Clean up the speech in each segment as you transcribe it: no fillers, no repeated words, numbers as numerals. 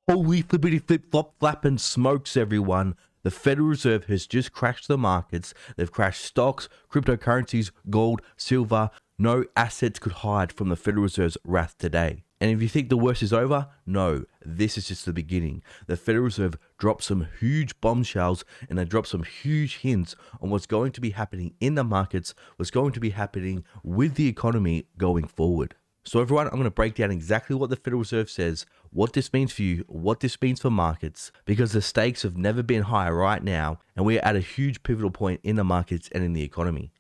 Holy flippity flip flop flapping smokes, everyone. The Federal Reserve has just crashed the markets. They've crashed stocks, cryptocurrencies, gold, silver. No assets could hide from the Federal Reserve's wrath today. And if you think the worst is over, no, this is just the beginning. The Federal Reserve dropped some huge bombshells and they dropped some huge hints on what's going to be happening in the markets, what's going to be happening with the economy going forward. So everyone, I'm going to break down exactly what the Federal Reserve says, what this means for you, what this means for markets, because the stakes have never been higher right now, and we are at a huge pivotal point in the markets and in the economy.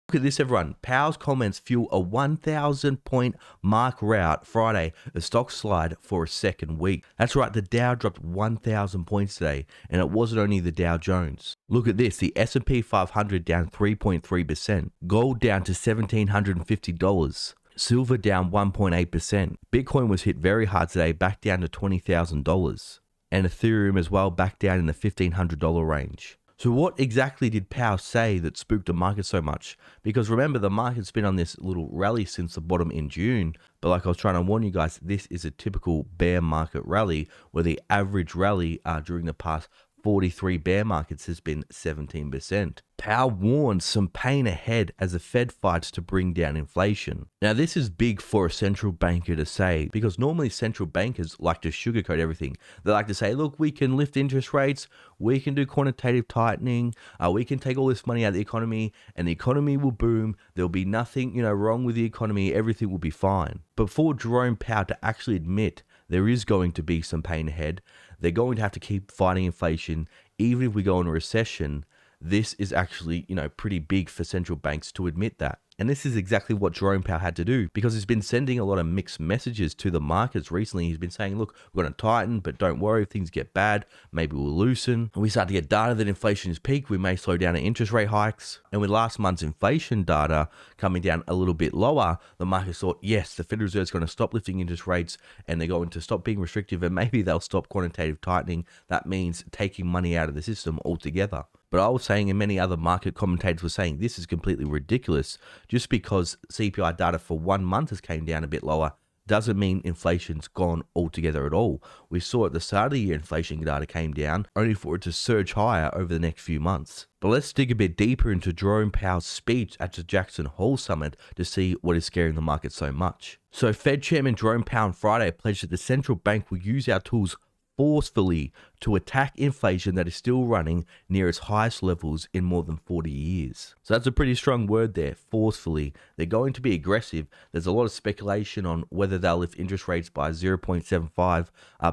Look at this, everyone. Powell's comments fuel a 1,000 point mark rout Friday as stocks slide for a second week. That's right, the Dow dropped 1,000 points today, and it wasn't only the Dow Jones. Look at this, the S&P 500 down 3.3%, gold down to $1,750. Silver down 1.8%. Bitcoin was hit very hard today, back down to $20,000. And Ethereum as well, back down in the $1,500 range. So what exactly did Powell say that spooked the market so much? Because remember, the market's been on this little rally since the bottom in June. But like I was trying to warn you guys, this is a typical bear market rally where the average rally during the past 43 bear markets has been 17%. Powell warns some pain ahead as the Fed fights to bring down inflation. Now, this is big for a central banker to say because normally central bankers like to sugarcoat everything. They like to say, look, we can lift interest rates, we can do quantitative tightening, we can take all this money out of the economy and the economy will boom. There'll be nothing, wrong with the economy. Everything will be fine. But for Jerome Powell to actually admit there is going to be some pain ahead, they're going to have to keep fighting inflation. Even if we go into a recession, this is actually, pretty big for central banks to admit that. And this is exactly what Jerome Powell had to do because he's been sending a lot of mixed messages to the markets recently. He's been saying, look, we're going to tighten, but don't worry, if things get bad, maybe we'll loosen. And we start to get data that inflation is peaked, we may slow down our interest rate hikes. And with last month's inflation data coming down a little bit lower, the market thought, yes, the Federal Reserve is going to stop lifting interest rates and they're going to stop being restrictive and maybe they'll stop quantitative tightening. That means taking money out of the system altogether. But I was saying, and many other market commentators were saying, this is completely ridiculous. Just because CPI data for 1 month has came down a bit lower doesn't mean inflation's gone altogether at all. We saw at the start of the year inflation data came down, only for it to surge higher over the next few months. But let's dig a bit deeper into Jerome Powell's speech at the Jackson Hole Summit to see what is scaring the market so much. So Fed Chairman Jerome Powell on Friday pledged that the central bank will use our tools forcefully to attack inflation that is still running near its highest levels in more than 40 years. So that's a pretty strong word there, forcefully. They're going to be aggressive. There's a lot of speculation on whether they'll lift interest rates by 0.75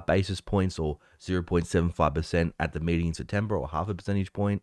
basis points or 0.75% at the meeting in September or half a percentage point.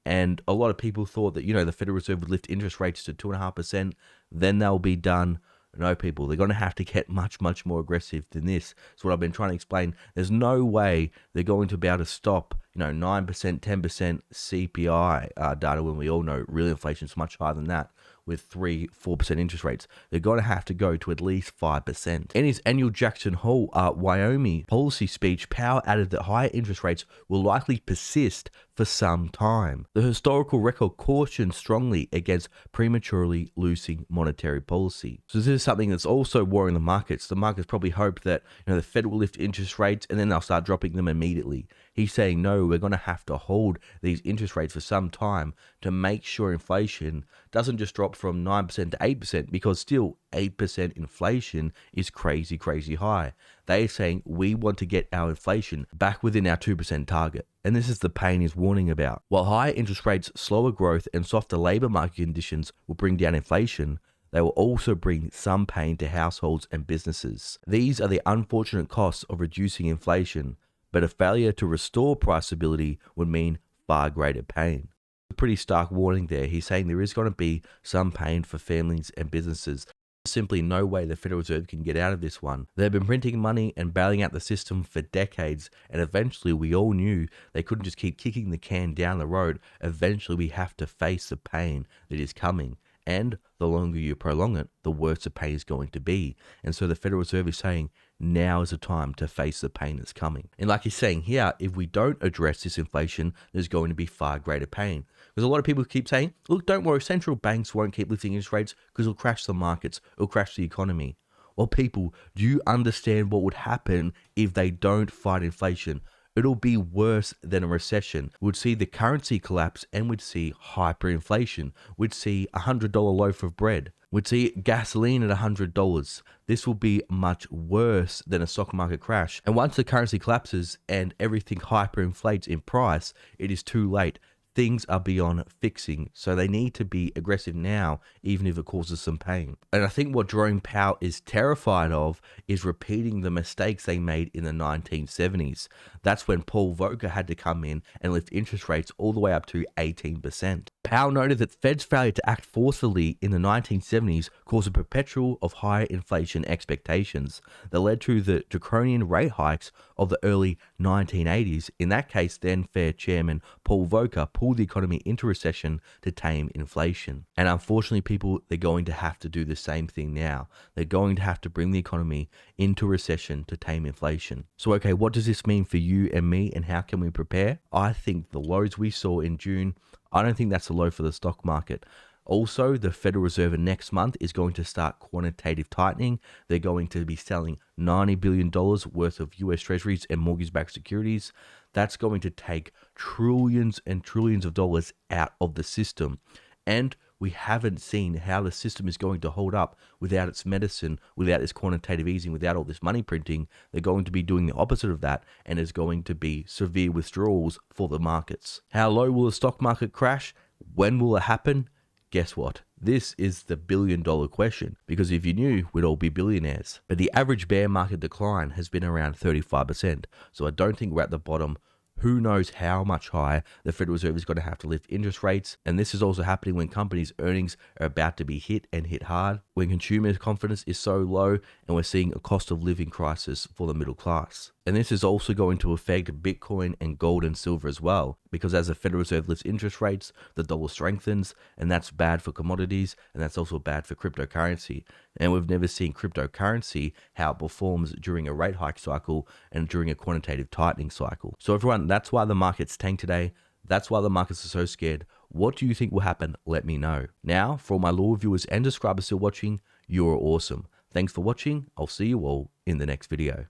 And a lot of people thought that, the Federal Reserve would lift interest rates to 2.5%, then they'll be done. No, people, they're going to have to get much, much more aggressive than this. That's what I've been trying to explain. There's no way they're going to be able to stop, 9%, 10% CPI data when we all know real inflation is much higher than that with 3-4% interest rates. They're going to have to go to at least 5%. In his annual Jackson Hole, Wyoming policy speech, Powell added that higher interest rates will likely persist for some time. The historical record cautioned strongly against prematurely loosening monetary policy. So this is something that's also worrying the markets. The markets probably hope that the Fed will lift interest rates and then they'll start dropping them immediately. He's saying, no, we're going to have to hold these interest rates for some time to make sure inflation doesn't just drop from 9% to 8%, because still 8% inflation is crazy, crazy high. They're saying we want to get our inflation back within our 2% target. And this is the pain he's warning about. While higher interest rates, slower growth, and softer labor market conditions will bring down inflation, they will also bring some pain to households and businesses. These are the unfortunate costs of reducing inflation, but a failure to restore price stability would mean far greater pain. A pretty stark warning there. He's saying there is going to be some pain for families and businesses. There's simply no way the Federal Reserve can get out of this one. They've been printing money and bailing out the system for decades, and eventually we all knew they couldn't just keep kicking the can down the road. Eventually we have to face the pain that is coming. And the longer you prolong it, the worse the pain is going to be. And so the Federal Reserve is saying, now is the time to face the pain that's coming. And like he's saying here, if we don't address this inflation, there's going to be far greater pain. Because a lot of people keep saying, look, don't worry, central banks won't keep lifting interest rates because it'll crash the markets, it'll crash the economy. Well, people, do you understand what would happen if they don't fight inflation? It'll be worse than a recession. We'd see the currency collapse and we'd see hyperinflation. We'd see a $100 loaf of bread. We'd see gasoline at $100. This will be much worse than a stock market crash. And once the currency collapses and everything hyperinflates in price, it is too late. Things are beyond fixing, so they need to be aggressive now, even if it causes some pain. And I think what Jerome Powell is terrified of is repeating the mistakes they made in the 1970s. That's when Paul Volcker had to come in and lift interest rates all the way up to 18%. Powell noted that Fed's failure to act forcefully in the 1970s caused a perpetual of higher inflation expectations that led to the draconian rate hikes of the early 1980s. In that case, then Fed Chairman Paul Volcker pull the economy into recession to tame inflation. And unfortunately, people, they're going to have to do the same thing now. They're going to have to bring the economy into recession to tame inflation. So, okay, what does this mean for you and me, and how can we prepare? I think the lows we saw in June, I don't think that's a low for the stock market. Also, the Federal Reserve next month is going to start quantitative tightening. They're going to be selling $90 billion worth of US Treasuries and mortgage-backed securities. That's going to take trillions and trillions of dollars out of the system. And we haven't seen how the system is going to hold up without its medicine, without its quantitative easing, without all this money printing. They're going to be doing the opposite of that, and there's going to be severe withdrawals for the markets. How low will the stock market crash? When will it happen? Guess what? This is the billion-dollar question, because if you knew, we'd all be billionaires. But the average bear market decline has been around 35%, so I don't think we're at the bottom. Who knows how much higher the Federal Reserve is going to have to lift interest rates. And this is also happening when companies' earnings are about to be hit and hit hard, when consumer confidence is so low, and we're seeing a cost of living crisis for the middle class. And this is also going to affect Bitcoin and gold and silver as well, because as the Federal Reserve lifts interest rates, the dollar strengthens, and that's bad for commodities, and that's also bad for cryptocurrency. And we've never seen cryptocurrency, how it performs during a rate hike cycle and during a quantitative tightening cycle. So everyone, that's why the market's tanked today. That's why the markets are so scared. What do you think will happen? Let me know. Now, for all my loyal viewers and subscribers still watching, you're awesome. Thanks for watching. I'll see you all in the next video.